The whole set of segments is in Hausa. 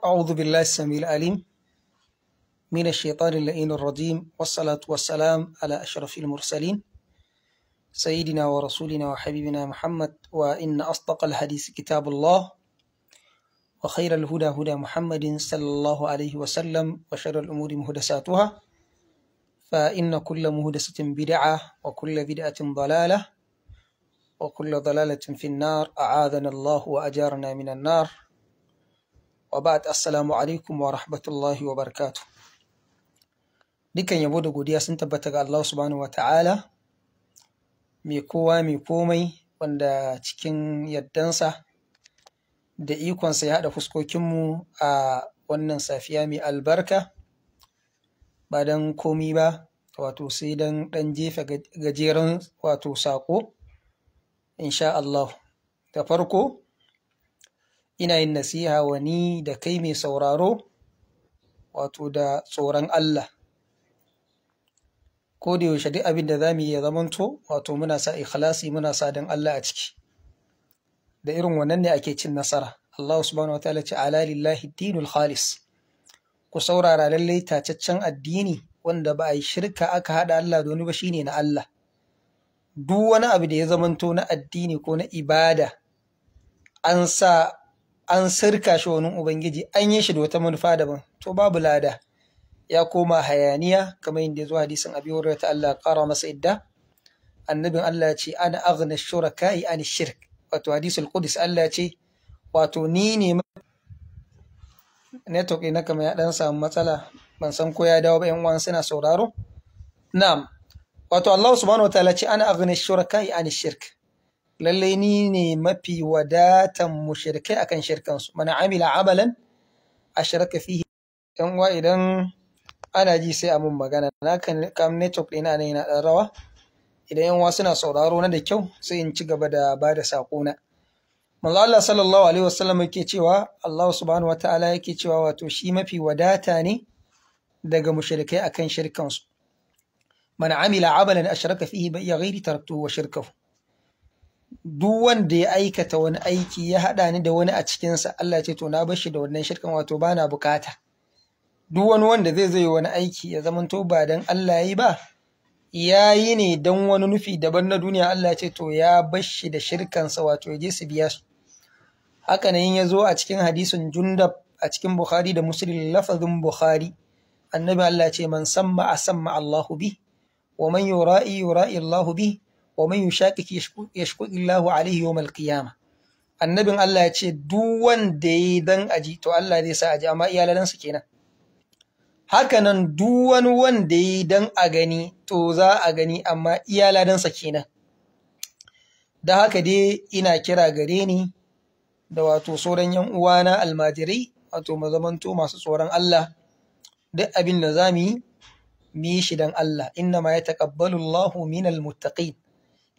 أعوذ بالله السميع العليم من الشيطان اللعين الرجيم والصلاة والسلام على أشرف المرسلين سيدنا ورسولنا وحبيبنا محمد وإن أصدق الحديث كتاب الله وخير الهدى هدى محمد صلى الله عليه وسلم وشر الأمور محدثاتها فإن كل محدثة بدعة وكل بدعة ضلالة وكل ضلالة في النار أعاذنا الله وأجارنا من النار وبعد السلام alaikum wa rahmatullahi wa barakatuh. Dukan yabo da godiya sun tabbata ga Allah subhanahu wata'ala mai kowa mai komai wanda cikin yaddansa da ikonsa ya haɗa fuskokinmu a wannan safiya mai albarka ba don komi ba wato sai don ɗan jefa gajeren wato saƙo insha Allah. Da farko ina yin nasiha wa ni da kai mai sauraro wato da tsoron Allah, ko da yaushe duk abin da za mu yi ya zamanto wato muna sa ikhlasi, muna sa don Allah a ciki, da irin wannan ne ake cin nasara. Allah subhanahu wa ta'ala ce ala lillahi dinul khalis, ku saurara lallai tacaccen addini wanda ba a yi shirka aka haɗa Allah da wani ba shine na Allah. Duk wani abu da ya zamanto na addini ko na ibada an sirka shi wani Ubangiji, an yi shi da wata manufa daban, to babu lada, ya koma hayaniya kamar yadda ya zo hadisin Abi Hurairah ta Allah ƙara masa idda. Annabin Allah ce ana aghna shuraka'i an shirk, wato hadisul qudus. Allah ce wato ni ne network ina kamar ya dan samu matsala, ban san ko ya dawo ba, yan uwan suna sauraro. Na'am, wato Allah subhanahu wa ta'ala ce ana aghna shuraka'i an shirk, lallai ni ne mafi wadatan mushrikai akan shirkansu. Mana amila amalan ashraka fihi. Yan uwa idan ana ji sai a mun magana, na kan network ɗina ne na ɗan rawa. Idan yan uwa suna sauraro na da kyau sai in ci gaba da bada sako na. Manzo Allah sallallahu alaihi wasallam yake cewa, Allah subhanahu wataala yake cewa wato shi mafi wadata ne daga mushrikai akan shirkansu. Man amila amalan ashraka fihi bi ghairi taraktuhu wa shirkahu. Duk wanda ya aikata wani aiki ya haɗa ni da wani a cikinsa, Allah ce to na bar shi da wannan shirkan, wato ba na bukata. Duk wani wanda zai wani aiki ya zamanto ba don Allah yi ba, ya yi ne don wani nufi daban na duniya, Allah ce to ya bar shi da shirkansa, wato ya je su biya su. Haka nan ya zo a cikin hadisin Jundab a cikin Bukhari da Muslim, lafazin Bukhari, annabi Allah ce man samma asamma Allahu bi wa man yura'i Allahu bi wa man yushaqiq yashquq Allahu alayhi yawm al-qiyamah. Annabin Allah ya ce duk wanda yayi dan aji to Allah zai sa aji, amma iyalan su kenan. Haka nan duk wani wanda yayi dan a gani to za a gani, amma iyalan sa kenan. Da haka dai ina kira gare ni da wato sauran yan uwana almajirai, wato mu zamanto masu tsoron Allah. Duk abin da zamu yi mu yi shi dan Allah. Inna ma yataqabbalu Allahu minal muttaqin.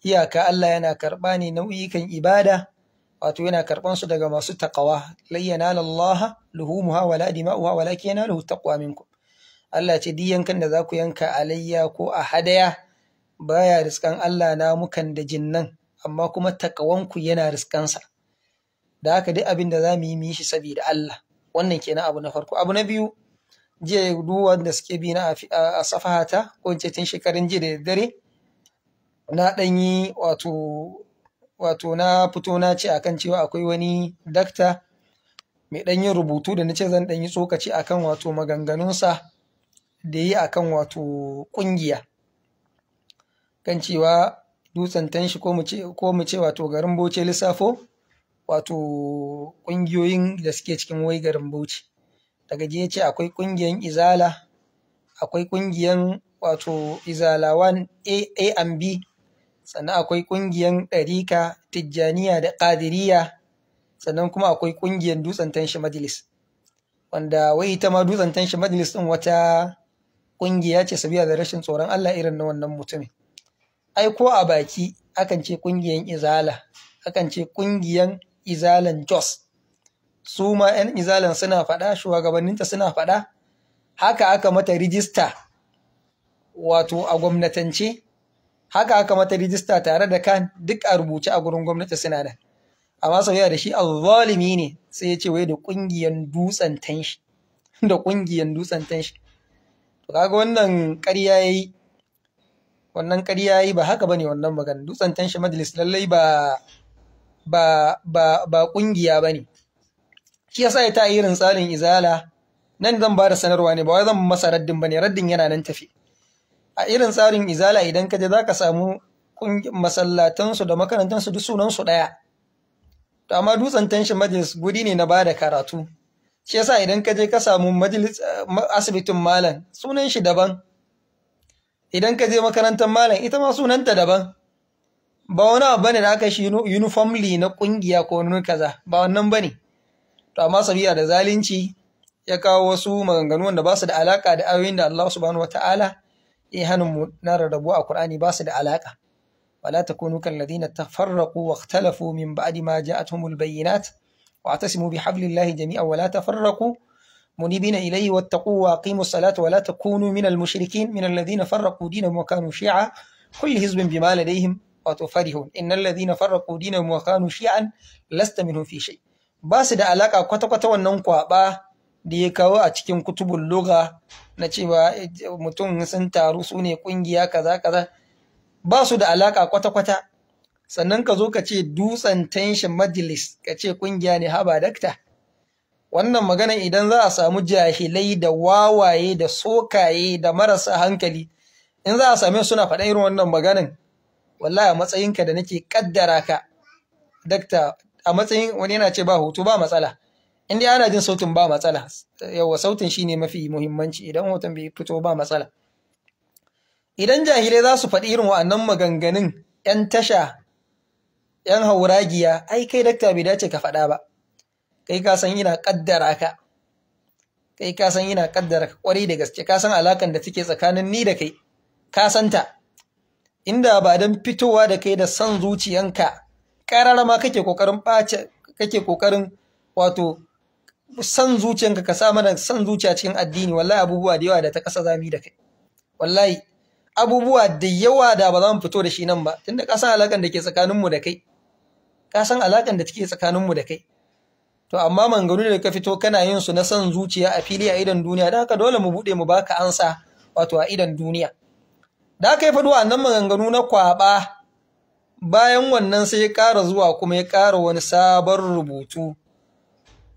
Iyaka Allah yana karɓa ne nau'ikan ibada, wato yana karɓan su daga masu taqwa. Lan yanala Allah luhumuha wala dima'uha walakin yanaluhu taqwa minkum. Allah ce duk yankan da za ku yanka alayya ko a hadaya baya riskan Allah namukan da jinnan, amma kuma taqwanku yana riskansa. Da haka duk abin da za mu yi shi saboda Allah. Wannan kenan abu na farko. Abu na biyu, jiya duk wanda suke bi na a safahata, ko in ce tun shekarun jiya da dare, na ɗanyi wato na fito na ce akan cewa akwai wani dakta mai ɗanyin rubutu da na ce zan ɗanyi tsokaci akan wato maganganunsa da yi akan wato ƙungiya, kan cewa dutsen tanshi ko mu ce wato garin Bauchi lissafo wato ƙungiyoyin da suke cikin wai garin Bauchi. Daga je ce akwai ƙungiyan Izala, akwai ƙungiyan wato Izalawan A and B, sannan akwai ƙungiyar ɗarika tijjaniya da ƙadiriya, sannan kuma akwai ƙungiyar dutsen tanshi majalis, wanda wai ita ma dutsen tanshi majalis ɗin wata ƙungiya ce sabiya da rashin tsoron Allah irin na wannan mutumin. Ai ko a baki akan ce ƙungiyar Izala, akan ce ƙungiyar Izalan Jos. Su ma 'yan Izalan suna faɗa, shugabanninta suna faɗa, haka aka mata rijista wato a gwamnatance, haka aka mata rijista tare da kan duk a rubuce a gurin gwamnati suna da. amma sauya da shi azzalimi ne sai ya ce wai da ƙungiyar dutsen tanshi da ƙungiyar dutsen tanshi. To kaga wannan ƙarya yayi, wannan ƙarya yayi, ba haka bane wannan magana. Dutsen tanshi majalis lallai ba ƙungiya bane. Shi yasa ya ta irin tsarin izala nan zan ba da sanarwa ne, ba wai zan masa raddin bane, raddin yana nan tafi. A irin tsarin izala idan ka je zaka samu masallatansu da makarantansu duk sunansu ɗaya. To amma dutsen tanshi majalis guri ne na bada karatu. Shi yasa idan ka je ka samu majalis asibitin malam sunan shi daban. Idan ka je makarantar malam ita ma sunanta daban. Ba wani abu bane da aka shi uniformly na kungiya ko wani kaza, ba wannan bane. To amma sabiya da zalunci ya kawo wasu maganganu wanda ba su da alaka da ayoyin da Allah subhanahu wataala ya hanin mu na rarrabu a Qur'ani, ba su da alaka. ولا تكونوا كالذين تفرقوا واختلفوا من بعد ما جاءتهم البينات واعتصموا بحبل الله جميعا ولا تفرقوا منيبين إليه واتقوا وأقيموا الصلاة ولا تكونوا من المشركين من الذين فرقوا دينهم وكانوا شيعا كل حزب بما لديهم وتفرحون إن الذين فرقوا دينهم وكانوا شيعا لست منهم في شيء. basu da alaka kwata-kwata wannan kwaba da ya kawo a cikin kutubul lugha na cewa mutum sun taru su ne kungiya kaza kaza, ba su da alaka kwata-kwata. Sannan ka zo ka ce dutsen tension majalis ka ce kungiya ne, haba dakta. Wannan magana idan za a samu jahilai da wawaye da sokaye da marasa hankali, in za a same suna faɗa irin wannan maganan, wallahi a matsayinka da nake kaddara ka dakta, a matsayin wani yana ce ba hoto ba matsala, in dai ana jin sautin ba matsala, yawa sautin shine mafi muhimmanci, idan hoton bai fito ba matsala. Idan jahilai za su faɗi irin wa'annan maganganun ‘yan tasha, ‘yan hauragiya, ai kai dakta bai dace ka faɗa ba. Kai ka san ina ƙaddara ka, kai ka san ina ƙaddara ka ƙwarai da gaske, ka san alakan da take tsakanin ni da kai, ka san ta. Inda ba don fitowa da kai da son zuciyanka, ƙarara ma kake ƙoƙarin ɓace, kake ƙoƙarin wato son zuciyanka ka sa mana son zuciya cikin addini, wallahi abubuwa da yawa da ta ƙasa zami da kai. Wallahi abubuwa da yawa da ba za mu fito da shi nan ba, tunda ka san alaƙan da ke tsakaninmu da kai, ka san alaƙan da take tsakaninmu da kai. To amma manganu da ka fito kana yin su na son zuciya a fili a idan duniya, da haka dole mu buɗe mu baka ansa wato a idan duniya. Da aka yi faɗo annan maganganu na kwaɓa, bayan wannan sai ya ƙara zuwa kuma ya ƙara wani sabon rubutu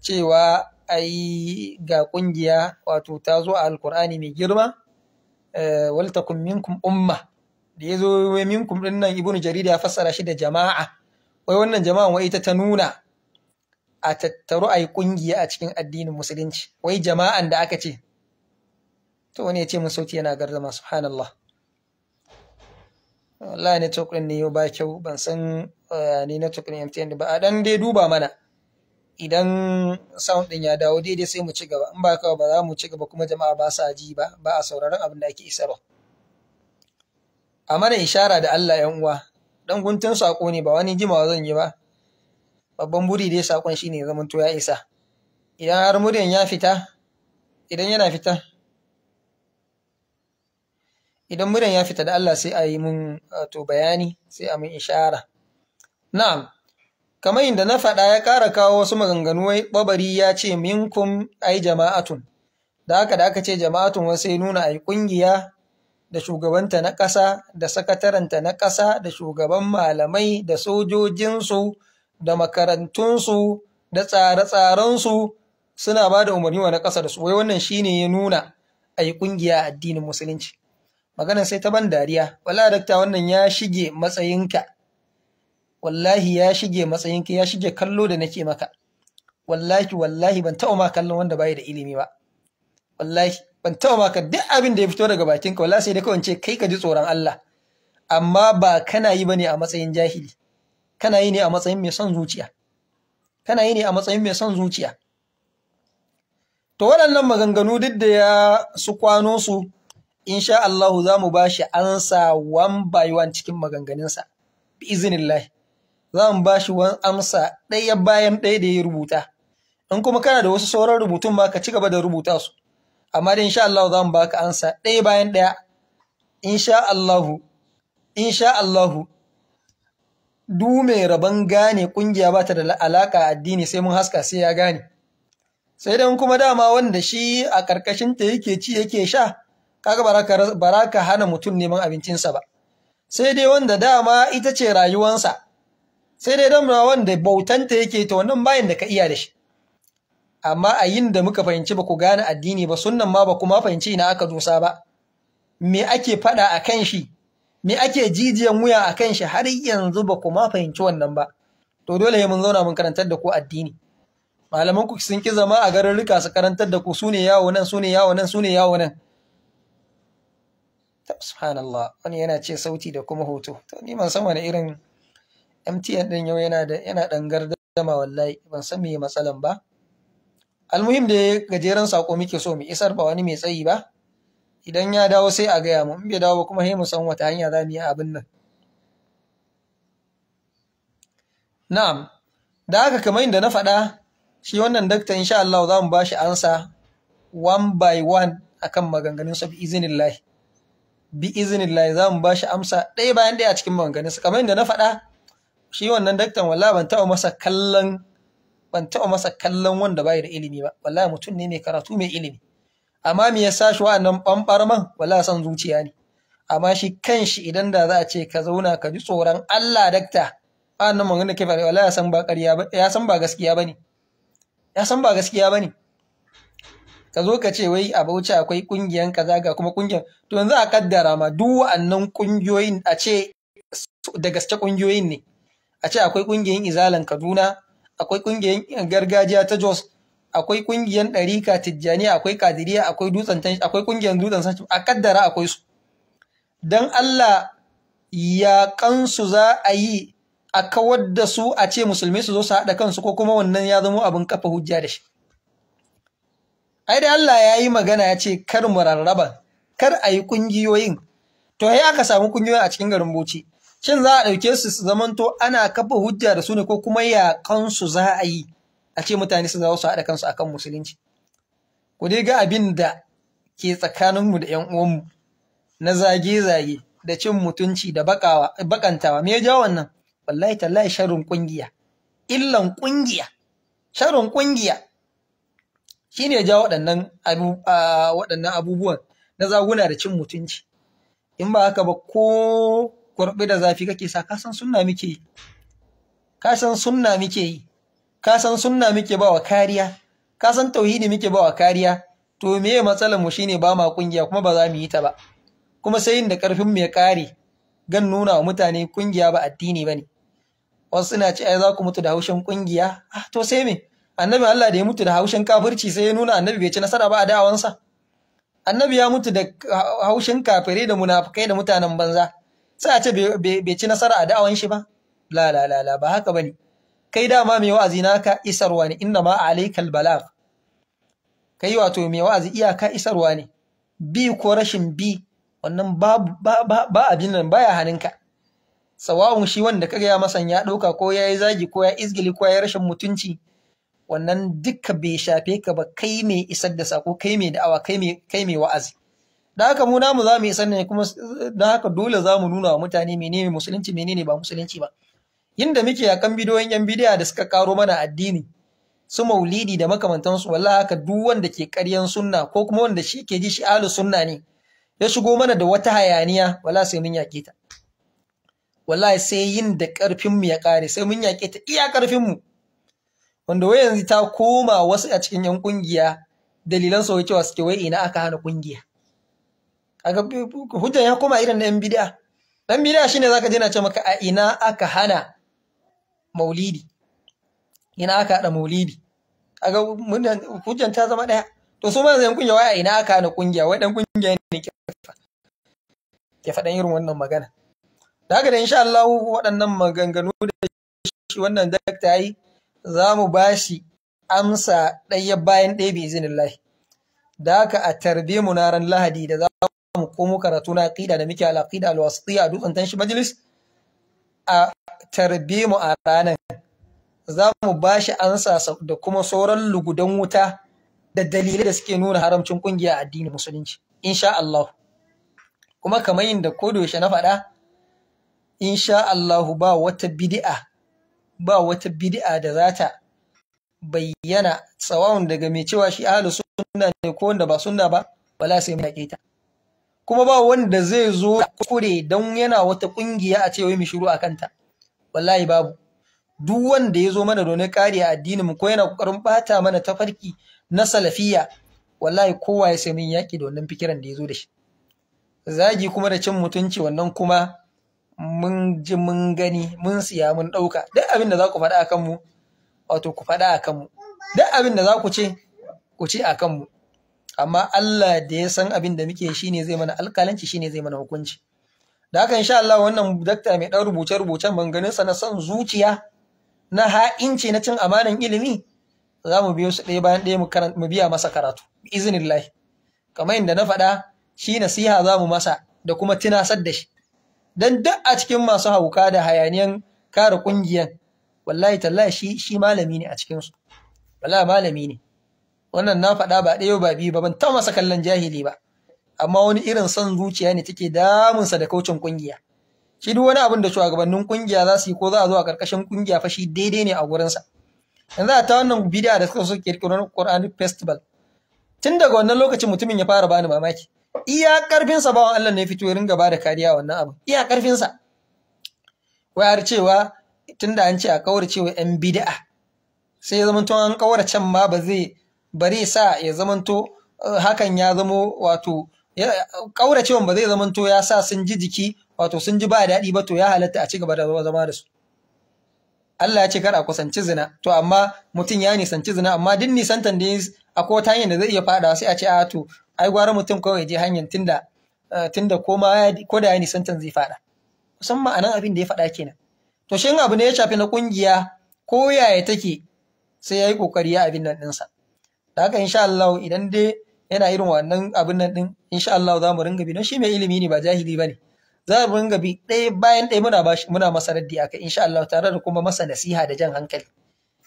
cewa ai ga ƙungiya wato ta zo a Alƙur'ani mai girma. Waltakun minkum umma, da ya zo wai minkum ɗin nan Ibn Jarir ya fassara shi da jama'a, wai wannan jama'a wai ita ta nuna a tattaru a yi ƙungiya a cikin addinin musulunci, wai jama'an da aka ce. To wani ya ce mun sauti yana gardama, subhanallah. Wallahi ne tukurin ne yau ba kyau, ban san ne na tukurin MTN ba, a ɗan dai duba mana. Idan sound ɗin ya dawo daidai sai mu ci gaba, in ba kawai ba za mu ci gaba kuma jama'a ba sa ji ba, ba a sauraron abin da ake isarwa. A mana ishara da Allah ‘yan uwa, dan guntun saƙo ne, ba wani jimawa zan yi ba. Babban buri dai saƙon shi ne zamanto ya isa. Idan har muryan ya fita, idan yana fita, idan muryan ya fita da Allah sai a yi mun to bayani, sai a mun ishara. Na'am. Kamar yadda na faɗa ya ƙara kawo wasu maganganu, wai ɓabari ya ce minkum ai jama'atun, da aka ce jama'atun wasu ya nuna ai ƙungiya da shugabanta na ƙasa da sakataranta na ƙasa da shugaban malamai da sojojinsu da makarantunsu da tsare-tsarensu suna ba da umarni wa na ƙasa da su, wai wannan shine ya nuna ai ƙungiya a addinin musulunci. Maganar sai ta ban dariya, wala dakta wannan ya shige matsayinka. Wallahi ya shige matsayinka, ya shige kallo da nake maka. Wallahi ban taɓa ma kallon wanda bai da ilimi ba. Wallahi ban taɓa maka duk abin da ya fito daga bakinka, wallahi sai dai kawai ce kai ka ji tsoron Allah. Amma ba kana yi bane a matsayin jahili. Kana yi ne a matsayin mai son zuciya. Kana yi ne a matsayin mai son zuciya. To waɗannan maganganu duk da ya su kwano su, insha Allah za mu ba shi ansa one by one cikin maganganunsa. Bi izinillahi. Za mu ba shi wani amsa ɗaya bayan ɗaya da ya rubuta. In kuma kana da wasu sauran rubutun ma ka ci gaba da rubuta su. Amma dai insha Allah za mu ba ka ansa ɗaya bayan ɗaya. Insha Allahu du mai rabon gane kungiya ba ta da alaka addini sai mun haska sai ya gane. Sai dan kuma dama wanda shi a karkashin ta yake ci yake sha, kaga baraka hana mutum neman abincinsa ba. Sai dai wanda dama ita ce rayuwansa, sai dai dama wanda bautanta yake to wannan bayan da ka iya da shi. Amma a yin da muka fahimci ba ku gane addini ba, sunnan ma ba kuma fahimci ina aka dosa ba, me ake faɗa a kan shi, me ake jijiyan wuya a kan shi, har yanzu ba kuma fahimci wannan ba, to dole mun zauna mun karantar da ku addini. Malaman ku sun ki zama a garurruka su karantar da ku, su ne yawo nan, su ne yawo nan, su ne yawo nan. Subhanallah, wani yana ce sauti da kuma hoto. To ni ban san wani irin MTN din yau yana dan gardama wallahi, ban san me matsalan ba. Almuhim da gajeren sako muke so mu isar, ba wani mai tsayi ba. Idan ya dawo sai a gaya mu, in bai dawo ba kuma sai mu san wata hanya za mu yi abin nan. Na'am, da haka kamar inda na faɗa, shi wannan dakta insha Allah za mu ba shi ansa one by one akan maganganunsa bi izinillahi. Bi izinillahi za mu ba shi amsa ɗaya bayan ɗaya a cikin maganganunsa. Kamar inda na faɗa, shi wannan daktan wallahi ban taɓa masa kallon wanda bai da ilimi ba. Wallahi mutum ne mai karatu mai ilimi. Amma me yasa shi wa'annan ɓamɓarman? Wallahi san zuciya ne. Amma shi kanshi idan da za a ce ka zauna ka ji tsoron Allah dakta, wa'annan maganganun da ke faɗa wallahi ya san ba ƙarya ba, ya san ba gaskiya bane. Ya san ba gaskiya bane. Ka zo ka ce wai a Bauchi akwai kungiyan kaza ga kuma kungiyan, to yanzu a kaddara ma duk wa'annan kungiyoyin a ce da gaske kungiyoyin ne. A ce akwai kungiyan Izalan Kaduna, akwai kungiyan gargajiya ta Jos, akwai kungiyan ɗarika Tijjaniya, akwai Kadiriya, akwai akwai kungiyan dutsen sanci, a kaddara akwai su. Dan Allah ya kansu za a yi a kawar da su a ce musulmi su zo su haɗa kansu, ko kuma wannan ya zama abin kafa hujja da shi. Ai da Allah ya yi magana ya ce kar mu rarraba, kar a yi kungiyoyin. To ya aka samu kungiyoyin a cikin garin Bauchi. Shin za a ɗauke su zamanto ana kafa hujja da su ne, ko kuma ya kansu za a yi a ce mutane su za su haɗa kansu akan musulunci? Ku dai ga abin da ke tsakaninmu da ‘yan uwanmu na zage-zage da cin mutunci da bakantawa. Me ya jawo wannan? Wallahi tallahi sharrin kungiya, illan kungiya, sharrin kungiya shine ya jawo waɗannan abubuwan na zaguna da cin mutunci. In ba haka ba, ko kurbi da zafi kake sa, ka san sunna muke yi, ka san sunna muke yi, ka san sunna muke ba wa kariya, ka san tauhidi muke ba wa kariya. To meye matsalar mu shine ba ma kungiya, kuma ba za mu yi ta ba, kuma sai yin da karfin mu ya kare gan nuna wa mutane kungiya ba addini bane. Wasu suna ce ai za ku mutu da haushin kungiya. To sai me? Annabi Allah da ya mutu da haushin kafirci sai ya nuna annabi bai ci nasara ba a da'awansa. Annabi ya mutu da haushin kafirai da munafukai da mutanen banza, sai a ce bai ci nasara a da'awan shi ba? La ba haka bane. Kai dama mai wa'azi naka isarwa ne, inna ma alaikal balagh. Kai wato mai wa'azi iyaka isarwa ne. Bi ko rashin bi wannan ba abin nan baya haninka. Sawa'un shi wanda kaga ya masan ya ɗauka, ko ya yi zagi, ko ya izgili, ko ya yi rashin mutunci, wannan duka bai shafe ka ba. Kai mai isar da sako, kai mai da'awa, kai mai wa'azi. Da haka mu namu za mu isar ne, kuma da haka dole za mu nuna wa mutane menene musulunci, menene ba musulunci ba. Yinda muke yakan bidiyoyin yan bidiya da suka karo mana addini, su maulidi da makamantansu, wallahi haka duk wanda ke ƙaryan sunna, ko kuma wanda shi ke ji shi ahlus sunna ne, ya shigo mana da wata hayaniya, wallahi sai mun yaƙe ta. Wallahi sai yin da ƙarfinmu ya ƙare, sai mun yaƙe ta iya ƙarfinmu. Wanda wai yanzu ta koma wasu a cikin yan ƙungiya dalilan sau cewa suke wai ina aka hana ƙungiya. Kaga hujjan ya koma irin na yan bid'a. Dan bid'a shine zaka je na ce maka a ina aka hana maulidi, ina aka hada maulidi. Kaga hujjan ta zama ɗaya. To su ma yan ƙungiya wai a ina aka hana ƙungiya, wai dan ƙungiya ne ke faɗan irin wannan magana. Da haka da insha Allah waɗannan maganganu da shi wannan dakta yi, za mu ba shi amsa ɗaya bayan ɗaya bi izinillahi. Da haka a tarbe mu na ran Lahadi da za mu komo karatu na aqida da muke al-aqida al-wasitiyya a dutsen tanshi majalis. A tarbe mu a ranar za mu ba shi amsa da kuma sauran lugudan wuta da dalilai da suke nuna haramcin kungiya a addinin musulunci insha Allah. Kuma kamar yin da kodayaushe na faɗa, insha Allah ba wata bid'a da za ta bayyana tsawon daga mai cewa shi ahlus sunna ne ko wanda ba sunna ba, wala sai mun yake ta. Kuma ba wanda zai zo kure don yana wata kungiya a ce wai mu shiru akan ta, wallahi babu. Duk wanda ya zo mana domin kariya addinin mu ko yana kokarin bata mana tafarki na salafiya, wallahi kowa ya sai mun yaki da wannan fikiran da ya zo da shi. Zagi kuma da cin mutunci wannan kuma mun ji mun gani mun siya mun ɗauka. Duk abin da za ku faɗa akan mu, wato ku faɗa akan mu. Duk abin da za ku ce, ku ce akan mu. Amma Allah da ya san abin da muke shi ne zai mana alƙalanci, shi ne zai mana hukunci. Da haka insha Allah wannan dakta mai ɗan rubuce-rubucen manganinsa na son zuciya, na ha'inci, na cin amanan ilimi, za mu biyo su ɗaya bayan ɗaya mu biya masa karatu, izinillahi. Kamar yadda na faɗa, shi nasiha za mu masa da kuma tunasar da shi. Don duk a cikin masu hauka da hayaniyan kare ƙungiyan, wallahi tallahi shi malami ne a cikinsu. Wallahi malami ne. Wannan na faɗa ba ɗaya ba biyu ba, ban ta masa kallon jahili ba. Amma wani irin son zuciya ne take damunsa da kaucin ƙungiya. Shi duk wani abin da shugabannin ƙungiya za su yi ko za a zo a ƙarƙashin ƙungiya fa shi daidai ne a gurinsa. Yanzu a ta wannan bidiyo da suka so ƙirƙiro Quranic Festival. Tun daga wannan lokacin mutumin ya fara bani mamaki. Iya ƙarfinsa bawan Allah ne fito ya ringa ba da kariya wannan abin. Iya ƙarfinsa. Wayar cewa tun da an ce a kaurace wa 'yan bid'a, sai ya zamanto an kaurace ma bari sa ya zamanto hakan ya zamo wato kauracewan ba zai zamanto ya sa sun ji jiki wato sun ji ba daɗi ba, to ya halatta a ci gaba da zama da su. Allah ya ce kar a kusanci zina, to amma mutum ya nisanci zina, amma duk nisantan da akwai wata hanyar da zai iya faɗawa, sai a ce a to ai gwara mutum kawai je hanyar tunda ko da ya nisantan zai faɗa. Kusan ma'anan abin da ya faɗa kenan. To shin abu ne ya shafi na ƙungiya ko yaya take, sai ya yi ƙoƙari ya abin nan ɗinsa. Da haka insha Allah idan dai yana irin wannan abin nan ɗin, insha Allah za mu ringa bi, don shi mai ilimi ne ba jahili ba ne. Za mu ringa bi ɗaya bayan ɗaya muna masa raddi aka insha Allah, tare da kuma masa nasiha da jan hankali.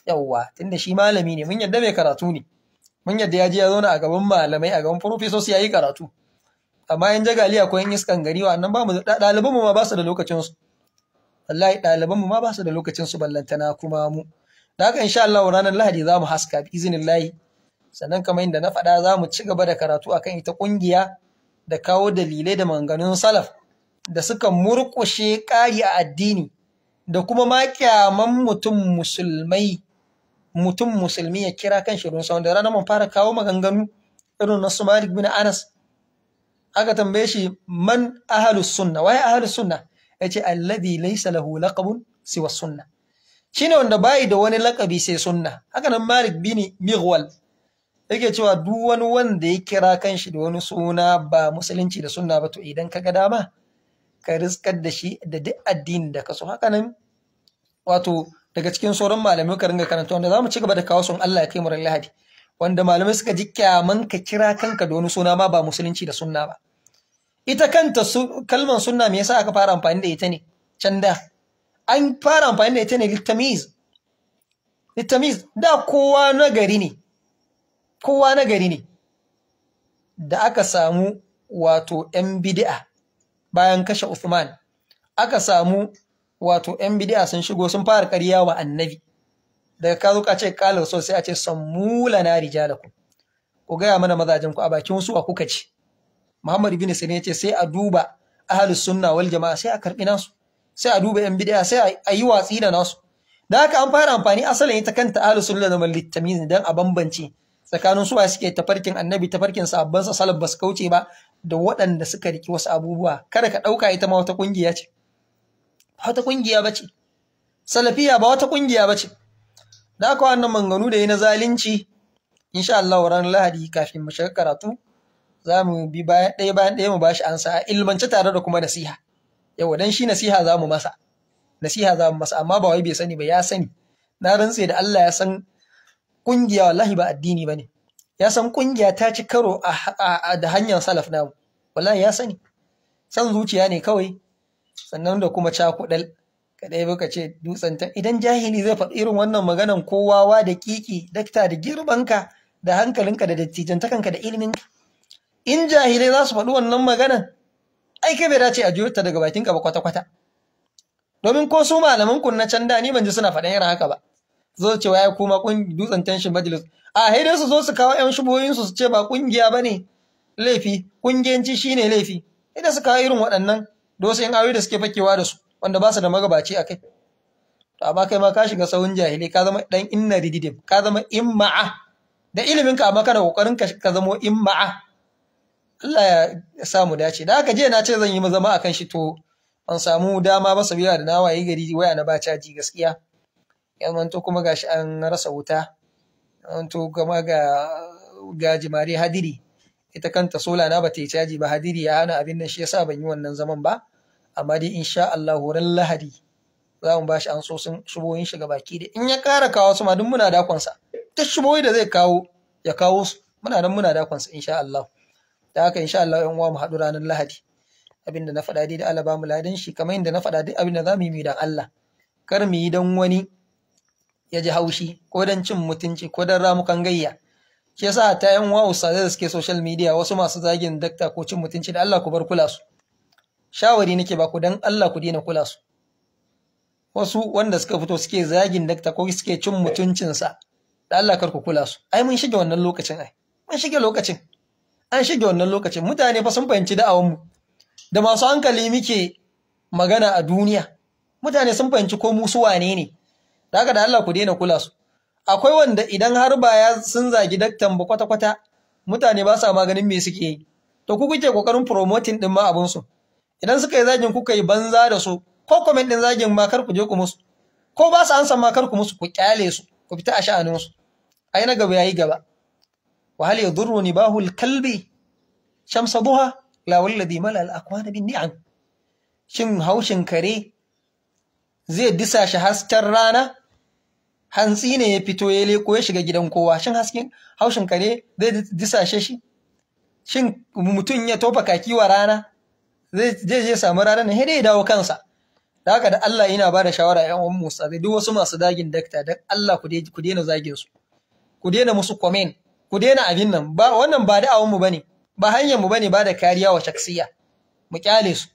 Yawwa, tunda shi malami ne, mun yadda mai karatu ne. Mun yadda ya je ya zauna a gaban malamai, a gaban profesoci ya yi karatu. Amma yan jagaliya ko yan iskan gari wannan ba mu ɗalibanmu ma ba su da lokacinsu. Wallahi ɗalibanmu ma ba su da lokacinsu ballantana kuma mu. Da haka insha Allah ranar Lahadi za mu haska bi izinillahi. Sannan kamar yadda na faɗa za mu ci gaba da karatu akan ita ƙungiya da kawo dalilai da maganganun salaf da suka murƙushe ƙari a addini da kuma ma kyaman mutum musulmi ya kira kan shirin sa, wanda ranar mun fara kawo maganganu irin na su Malik bin Anas. Aka tambaye shi man ahlus sunna, waye ahlus sunna? Yace alladhi laysa lahu laqabun siwa sunna. Shine wanda bai da wani laqabi sai sunna. Haka nan Malik bin Mighwal yake cewa duk wani wanda ya kira kanshi da wani suna ba musulunci da sunna ba, to idan kaga dama ka riskar da shi da duk addinin da ka so. Haka nan wato daga cikin sauran malamai ka ringa karanta, wanda zamu ci gaba da kawo sun Allah ya kai mu ran Lahadi, wanda malamai suka ji kyaman ka kira kanka da wani suna ma ba musulunci da sunna ba. Ita kanta kalmar sunna me yasa aka fara amfani da ita ne? Can da an fara amfani da ita ne littamiz. Da kowa nagari ne. Da aka samu wato 'yan bid'a bayan kashe Uthman, aka samu wato 'yan bid'a sun shigo sun fara ƙarya wa annabi. Daga ka zo ka ce qala rasul, sai a ce sammula na rijalakum, ku gaya mana mazajen ku a bakin su wa kuka ci. Muhammad ibn Sirin ya ce sai a duba ahlus sunna wal jama'a, sai a karbi nasu, sai a duba 'yan bid'a sai a yi watsi da nasu. Da haka an fara amfani asalin ita kanta ahlus sunna da littamiz dan a bambance tsakanin su wa suke tafarkin annabi, tafarkin sahabban sa salaf ba su kauce ba, da waɗanda suka riki wasu abubuwa. Kada ka ɗauka ita ma wata ƙungiya ce, ba wata ƙungiya ba ce. Salafiya ba wata ƙungiya ba ce. Da aka wannan manganu da yi na zalunci, insha Allah ranar Lahadi kafin mu shiga karatu za mu bi bayan ɗaya mu bashi ansa a ilmance tare da kuma nasiha. Yau dan shi nasiha za mu masa, amma ba wai bai sani ba, ya sani. Na rantse da Allah ya san ƙungiya wallahi ba addini ba ne. Ya san ƙungiya ta ci karo da hanyar salaf namu, wallahi ya sani. San zuciya ne kawai, sannan da kuma cakuɗal. Kaɗai baka ce dutsen ta. Idan jahili zai faɗi irin wannan maganan, kowawa da kiki, dakta da girmanka da hankalinka da dattijantakanka da iliminka. In jahilai za su faɗi wannan maganan, ai kai bai dace a jiyo ta daga bakinka ba kwata-kwata. domin ko su malaman kun na can da ni ban ji suna faɗan irin haka ba zo cewa ya kuma dutsen tension majalis a dai su zo su kawo ƴan shubohin su ce ba kungiya bane laifi kungiyanci shine laifi idan su kawo irin waɗannan dosu ƴan ayoyi da suke fakewa da su wanda ba su da magabaci akai to amma kai ma ka shiga sahun jahili ka zama dan inna rididim ka zama imma'a da ilimin ka amma kana kokarin ka zama imma'a Allah ya samu dace da haka je na ce zan yi zama akan shi to an samu dama ba sabiya da na waye gari waya na ba caji gaskiya yanzu kuma gashi an rasa wuta yanzu kuma ga jimare hadiri ita kanta sola na ba ta yi caji ba hadiri ya hana abin nan shi yasa ban yi wannan zaman ba amma dai insha Allah ran Lahadi za mu bashi an so sun shubohin shi baki da in ya ƙara kawo su ma duk muna dakon sa duk shubohi da zai kawo ya kawo su muna nan muna dakon sa insha Allah da haka insha Allah yan uwa mu haɗu ranar Lahadi abinda na faɗa dai da Allah ba mu ladan shi kamar yadda na faɗa duk abinda za mu yi dan Allah kar mu yi dan wani ya ji haushi ko dan cin mutunci ko dan ramukan gayya shi yasa ta yan uwa ustazai da suke social media wasu masu zagin dakta ko cin mutunci da Allah ku bar kula su shawari nake ba ku dan Allah ku daina kula su wasu wanda suka fito suke zagin dakta ko suke cin mutuncinsa da Allah kar ku kula su ai mun shige wannan lokacin mun shige lokacin an shige wannan lokacin mutane fa sun fahimci da'awan mu da masu hankali muke magana a duniya mutane sun fahimci ko mu su wane ne da haka da Allah ku daina kula su akwai wanda idan har baya sun zagi daktan ba kwata-kwata mutane ba sa maganin me suke yi to ku kuke kokarin promoting din ma abun su idan suka yi zagin kuka yi banza da su ko comment din zagin ma kar ku je ku musu ko ba su ansa ma kar ku musu ku kyale su ku fita a sha'anin su ai na gaba yayi gaba wa hal yadurruni bahul kalbi shamsa duha la walladhi mala al aqwana bin ni'am shin haushin kare zai disa shi hasken rana hantsi ne ya fito ya leko ya shiga gidan kowa shin haushin kare zai disa shi shin mutum ya tofa kaki wa rana zai je samu rana ne sai ya dawo kansa da haka da Allah yana bada shawara ƴan uwan Musa duk wasu masu dagin dakta dan Allah ku daina zagin su ku daina musu comment ku daina abin nan ba wannan ba da'awan mu bane ba hanyar mu bane ba da kariya wa shaksiya mu kyale su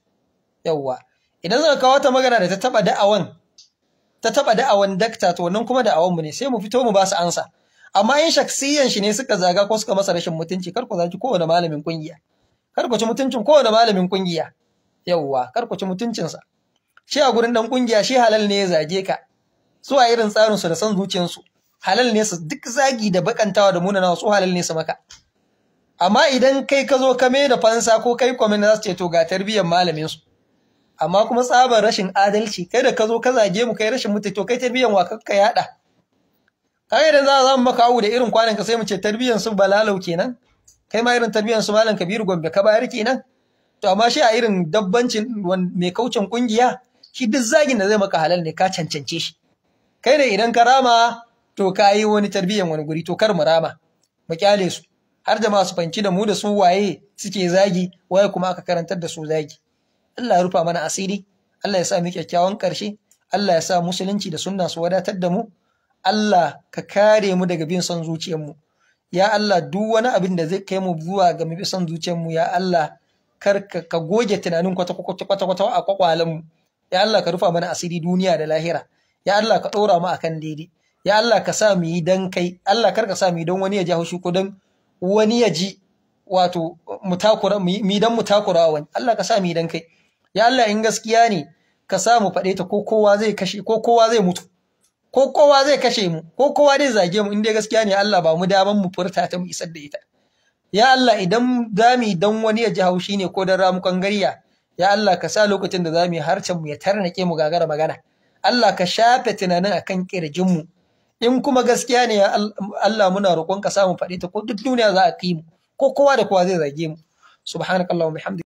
yawwa idan zaka kawo ta magana da ta taba da'awan dakta to wannan kuma da'awan mu ne sai mu fito mu ba su ansa amma in shaksiyan shi ne suka zaga ko suka masa rashin mutunci kar ku zaki kowane malamin kungiya kar ku ci mutuncin kowane malamin kungiya yawwa kar ku ci mutuncin sa shi a gurin dan kungiya shi halal ne ya zage ka su a irin tsarin su da san zuciyar su halal ne su duk zagi da bakantawa da munanawa su halal ne su maka amma idan kai ka zo ka mai da fansa ko kai comment za su ce to ga tarbiyyar malamin su amma kuma tsabar rashin adalci kai da ka zo ka zage mu kai rashin mutunci to kai tarbiyyar wa ka yada kai idan za mu maka awu da irin kwanan ka sai mu ce tarbiyyar su balalau kenan kai ma irin tarbiyyar su malam Kabiru Gombe ka bayar kenan to amma shi a irin dabbancin mai kaucin kungiya shi duk zagin da zai maka halal ne ka cancance shi kai ne idan ka rama to ka yi wani tarbiyyar wani guri to kar mu rama mu kyale su har jama'a su fanci da mu da su waye suke zagi waye kuma aka karantar da su zagi Allah ya rufa mana asiri Allah ya sa mu kyakkyawan karshe Allah ya sa musulunci da sunna su wadatar da mu Allah ka kare mu daga bin son zuciyar mu ya Allah duk wani abin da zai kai mu zuwa ga mu bi son zuciyar mu ya Allah kar ka goge tunanin kwata a kwakwalen mu ya Allah ka rufa mana asiri duniya da lahira ya Allah ka ɗora mu akan daidai ya Allah ka sa mu yi dan kai Allah kar ka sa mu yi don wani ya ji haushi ko don wani ya ji wato mutakura mi dan mutakura wani Allah ka sa mu yi dan kai ya Allah in gaskiya ne ka sa mu faɗe ta ko kowa zai kashe ko kowa zai mutu ko kowa zai kashe mu ko kowa zai zage mu in dai gaskiya ne Allah ba mu daman mu furta ta mu isar da ita ya Allah idan zamu dan wani ya ji haushi ne ko dan ramukan gariya ya Allah ka sa lokacin da zamu yi harcen mu ya tarnake mu gagara magana Allah ka shafe tunanin akan kirjin mu in kuma gaskiya ne ya Allah muna roƙon ka samu faɗi ta ko duk duniya za a ki mu ko kowa da kowa zai zage mu subhanakallahumma bihamdika